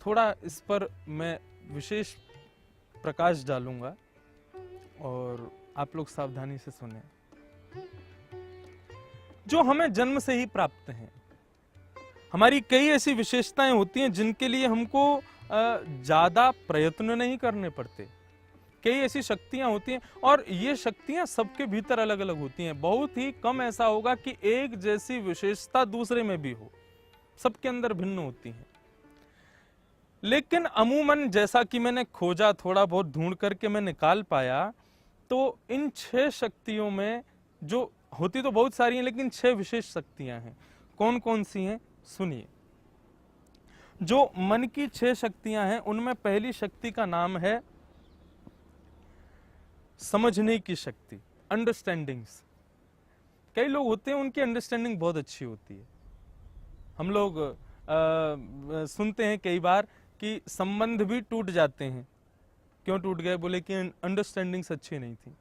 थोड़ा इस पर मैं विशेष प्रकाश डालूंगा और आप लोग सावधानी से सुने। जो हमें जन्म से ही प्राप्त हैं, हमारी कई ऐसी विशेषताएं होती हैं जिनके लिए हमको ज्यादा प्रयत्न नहीं करने पड़ते। कई ऐसी शक्तियां होती हैं और ये शक्तियां सबके भीतर अलग अलग होती हैं। बहुत ही कम ऐसा होगा कि एक जैसी विशेषता दूसरे में भी हो, सबके अंदर भिन्न होती हैं। लेकिन अमूमन जैसा कि मैंने खोजा, थोड़ा बहुत ढूंढ करके मैं निकाल पाया, तो इन 6 शक्तियों में जो होती तो बहुत सारी हैं, लेकिन 6 विशेष शक्तियां हैं। कौन कौन सी हैं सुनिए। जो मन की 6 शक्तियां हैं उनमें पहली शक्ति का नाम है समझने की शक्ति, अंडरस्टैंडिंग्स। कई लोग होते हैं उनकी अंडरस्टैंडिंग बहुत अच्छी होती है। हम लोग सुनते हैं कई बार कि संबंध भी टूट जाते हैं। क्यों टूट गए? बोले कि अंडरस्टैंडिंग्स अच्छी नहीं थी।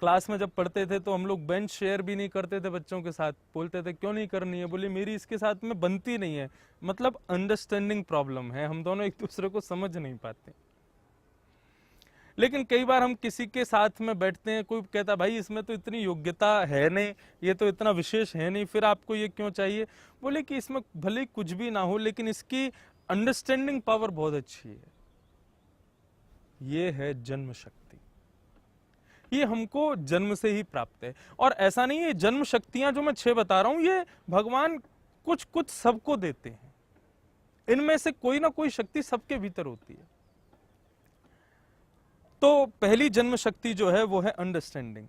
क्लास में जब पढ़ते थे तो हम लोग बेंच शेयर भी नहीं करते थे बच्चों के साथ। बोलते थे क्यों नहीं करनी है? बोले मेरी इसके साथ में बनती नहीं है। मतलब अंडरस्टैंडिंग प्रॉब्लम है, हम दोनों एक दूसरे को समझ नहीं पाते। लेकिन कई बार हम किसी के साथ में बैठते हैं, कोई कहता भाई इसमें तो इतनी योग्यता है नहीं, ये तो इतना विशेष है नहीं, फिर आपको ये क्यों चाहिए? बोले कि इसमें भले कुछ भी ना हो लेकिन इसकी अंडरस्टैंडिंग पावर बहुत अच्छी है। ये है जन्म शक्ति। ये हमको जन्म से ही प्राप्त है। और ऐसा नहीं है, जन्म शक्तियां जो मैं 6 बता रहा हूं ये भगवान कुछ कुछ सबको देते हैं। इनमें से कोई ना कोई शक्ति सबके भीतर होती है। तो पहली जन्म शक्ति जो है वो है अंडरस्टैंडिंग,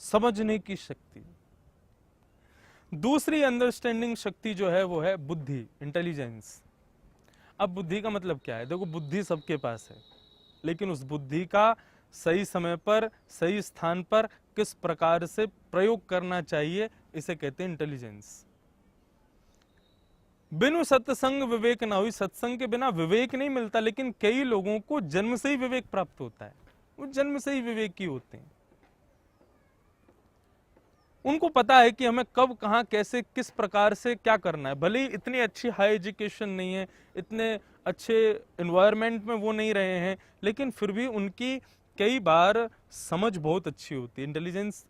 समझने की शक्ति। दूसरी अंडरस्टैंडिंग शक्ति जो है वो है बुद्धि, इंटेलिजेंस। अब बुद्धि का मतलब क्या है? देखो, बुद्धि सबके पास है, लेकिन उस बुद्धि का सही समय पर सही स्थान पर किस प्रकार से प्रयोग करना चाहिए, इसे कहते हैं इंटेलिजेंस। बिनु सत्संग विवेक ना हुई। सत्संग के बिना विवेक नहीं मिलता, लेकिन कई लोगों को जन्म से ही विवेक प्राप्त होता है। वो जन्म से ही विवेकी होते हैं। उनको पता है कि हमें कब, कहां, कैसे, किस प्रकार से क्या करना है। भले ही इतनी अच्छी हाई एजुकेशन नहीं है, इतने अच्छे एनवायरनमेंट में वो नहीं रहे हैं, लेकिन फिर भी उनकी कई बार समझ बहुत अच्छी होती है, इंटेलिजेंस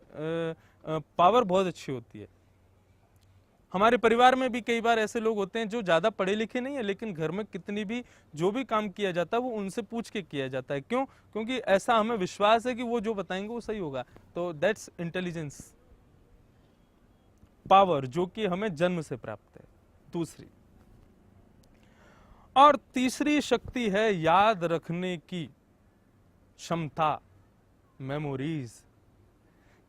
पावर बहुत अच्छी होती है। हमारे परिवार में भी कई बार ऐसे लोग होते हैं जो ज्यादा पढ़े लिखे नहीं है, लेकिन घर में कितनी भी जो भी काम किया जाता है वो उनसे पूछ के किया जाता है। क्यों? क्योंकि ऐसा हमें विश्वास है कि वो जो बताएंगे वो सही होगा। तो दैट्स इंटेलिजेंस पावर, जो कि हमें जन्म से प्राप्त है। दूसरी और तीसरी शक्ति है याद रखने की क्षमता, मेमोरीज।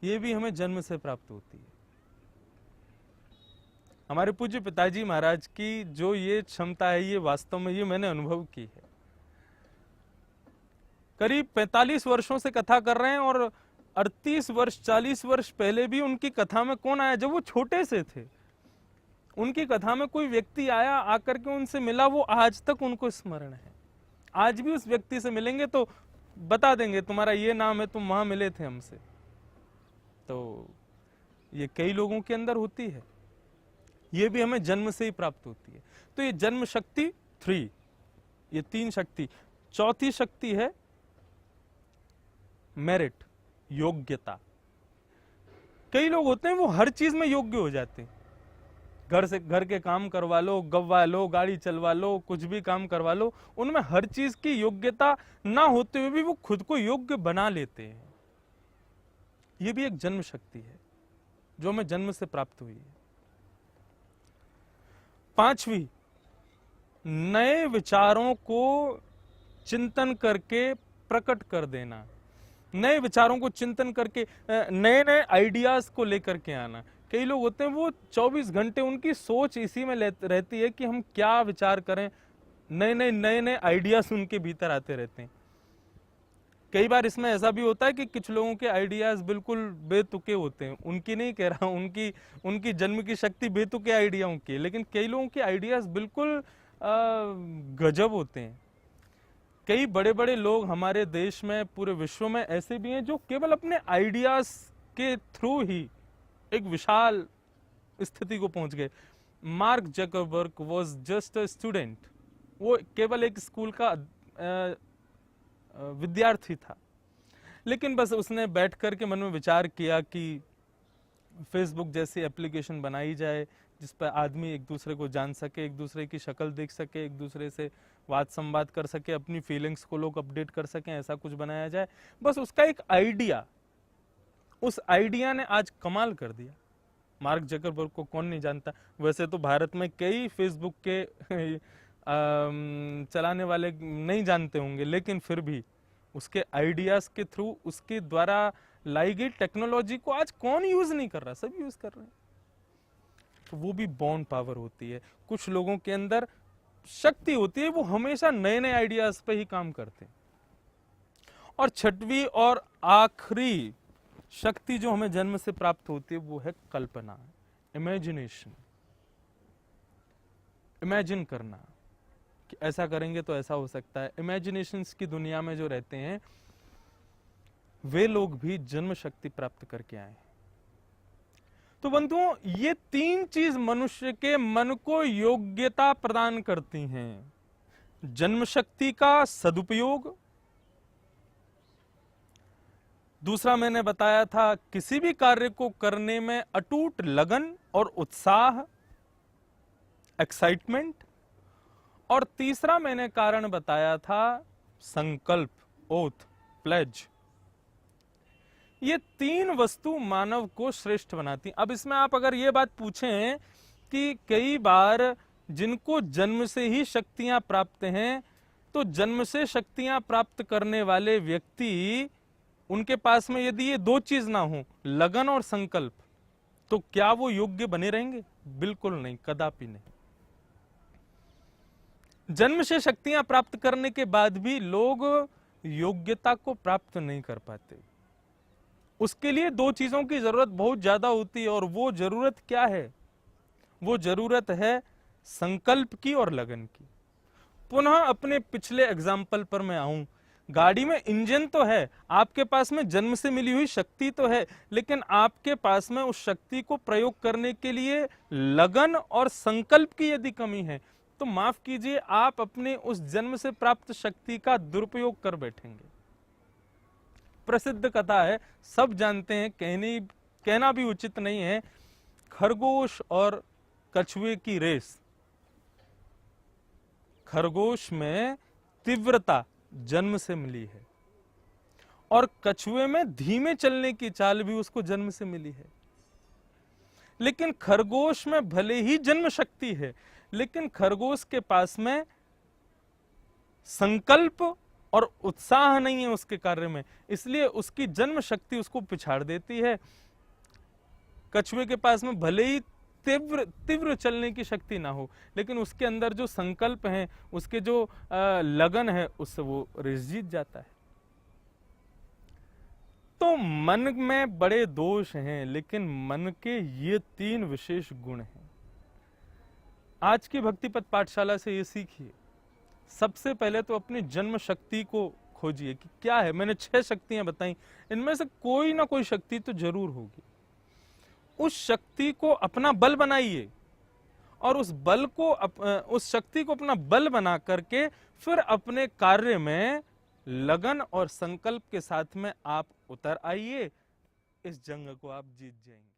ये भी हमें जन्म से प्राप्त होती है। हमारे पूज्य पिताजी महाराज की जो ये क्षमता है, ये वास्तव में ये मैंने अनुभव की है। करीब 45 वर्षों से कथा कर रहे हैं और 38 वर्ष 40 वर्ष पहले भी उनकी कथा में कौन आया? जब वो छोटे से थे, उनकी कथा में कोई व्यक्ति आया, आकर के उनसे मिला, वो आज तक उनको स्मरण है। आज भी उस व्यक्ति से मिलेंगे तो बता देंगे तुम्हारा ये नाम है, तुम वहां मिले थे हमसे। तो ये कई लोगों के अंदर होती है, ये भी हमें जन्म से ही प्राप्त होती है। तो ये जन्म शक्ति 3, ये 3 शक्ति। चौथी शक्ति है मेरिट, योग्यता। कई लोग होते हैं वो हर चीज में योग्य हो जाते हैं। घर के काम करवा लो, गवा लो, गाड़ी चलवा लो, कुछ भी काम करवा लो, उनमें हर चीज की योग्यता ना होते हुए भी वो खुद को योग्य बना लेते हैं। ये भी एक जन्म शक्ति है जो हमें जन्म से प्राप्त हुई है। 5वीं, नए विचारों को चिंतन करके प्रकट कर देना। नए विचारों को चिंतन करके नए नए आइडियाज को लेकर के आना। कई लोग होते हैं वो 24 घंटे उनकी सोच इसी में रहती है कि हम क्या विचार करें। नए नए आइडियाज उनके भीतर आते रहते हैं। कई बार इसमें ऐसा भी होता है कि कुछ लोगों के आइडियाज बिल्कुल बेतुके होते हैं। उनकी नहीं कह रहा हूं, उनकी जन्म की शक्ति बेतुके आइडियाओं की, लेकिन कई लोगों के आइडियाज बिल्कुल गजब होते हैं। कई बड़े बड़े लोग हमारे देश में, पूरे विश्व में ऐसे भी हैं जो केवल अपने आइडियाज के थ्रू ही एक विशाल स्थिति को पहुंच गए। Mark Zuckerberg was just a student, वो केवल एक स्कूल का विद्यार्थी था, लेकिन बस उसने बैठ कर के मन में विचार किया कि फेसबुक जैसी एप्लीकेशन बनाई जाए जिस पर आदमी एक दूसरे को जान सके, एक दूसरे की शक्ल देख सके, एक दूसरे से वाद संवाद कर सके, अपनी फीलिंग्स को लोग अपडेट कर सकें, ऐसा कुछ बनाया जाए। बस उसका एक आइडिया, उस आइडिया ने आज कमाल कर दिया। मार्क जकरबर्ग को कौन नहीं जानता, वैसे तो भारत में कई फेसबुक के चलाने वाले नहीं जानते होंगे, लेकिन फिर भी उसके आइडियाज के थ्रू, उसके द्वारा लाई गई टेक्नोलॉजी को आज कौन यूज नहीं कर रहा, सब यूज कर रहे हैं। तो वो भी बॉर्न पावर होती है। कुछ लोगों के अंदर शक्ति होती है, वो हमेशा नए नए आइडियाज पे ही काम करते हैं। और छठवीं और आखिरी शक्ति जो हमें जन्म से प्राप्त होती है वो है कल्पना, इमेजिनेशन। इमेजिन करना कि ऐसा करेंगे तो ऐसा हो सकता है। इमेजिनेशंस की दुनिया में जो रहते हैं वे लोग भी जन्म शक्ति प्राप्त करके आए। तो बंधुओं, ये तीन चीज मनुष्य के मन को योग्यता प्रदान करती हैं। जन्म शक्ति का सदुपयोग, दूसरा मैंने बताया था किसी भी कार्य को करने में अटूट लगन और उत्साह, एक्साइटमेंट, और तीसरा मैंने कारण बताया था संकल्प, ओथ, प्लेज। ये तीन वस्तु मानव को श्रेष्ठ बनाती। अब इसमें आप अगर ये बात पूछें कि कई बार जिनको जन्म से ही शक्तियां प्राप्त हैं, तो जन्म से शक्तियां प्राप्त करने वाले व्यक्ति, उनके पास में यदि ये दो चीज ना हो, लगन और संकल्प, तो क्या वो योग्य बने रहेंगे? बिल्कुल नहीं, कदापि नहीं। जन्म से शक्तियां प्राप्त करने के बाद भी लोग योग्यता को प्राप्त नहीं कर पाते। उसके लिए दो चीजों की जरूरत बहुत ज्यादा होती है, और वो जरूरत क्या है? वो जरूरत है संकल्प की और लगन की। पुनः अपने पिछले एग्जाम्पल पर मैं आऊं। गाड़ी में इंजन तो है, आपके पास में जन्म से मिली हुई शक्ति तो है, लेकिन आपके पास में उस शक्ति को प्रयोग करने के लिए लगन और संकल्प की यदि कमी है, तो माफ कीजिए, आप अपने उस जन्म से प्राप्त शक्ति का दुरुपयोग कर बैठेंगे। प्रसिद्ध कथा है, सब जानते हैं, कहना भी उचित नहीं है, खरगोश और कछुए की रेस। खरगोश में तीव्रता जन्म से मिली है, और कछुए में धीमे चलने की चाल भी उसको जन्म से मिली है। लेकिन खरगोश में भले ही जन्म शक्ति है, लेकिन खरगोश के पास में संकल्प और उत्साह नहीं है उसके कार्य में, इसलिए उसकी जन्म शक्ति उसको पिछाड़ देती है। कछुए के पास में भले ही तीव्र चलने की शक्ति ना हो, लेकिन उसके अंदर जो संकल्प है, उसके जो लगन है, उससे वो रेस जीत जाता है। तो मन में बड़े दोष हैं, लेकिन मन के ये तीन विशेष गुण हैं। आज की भक्तिपथ पाठशाला से ये सीखिए। सबसे पहले तो अपनी जन्म शक्ति को खोजिए कि क्या है। मैंने 6 शक्तियां बताई, इनमें से कोई ना कोई शक्ति तो जरूर होगी। उस शक्ति को अपना बल बनाइए, और उस शक्ति को अपना बल बना करके फिर अपने कार्य में लगन और संकल्प के साथ में आप उतर आइए। इस जंग को आप जीत जाएंगे।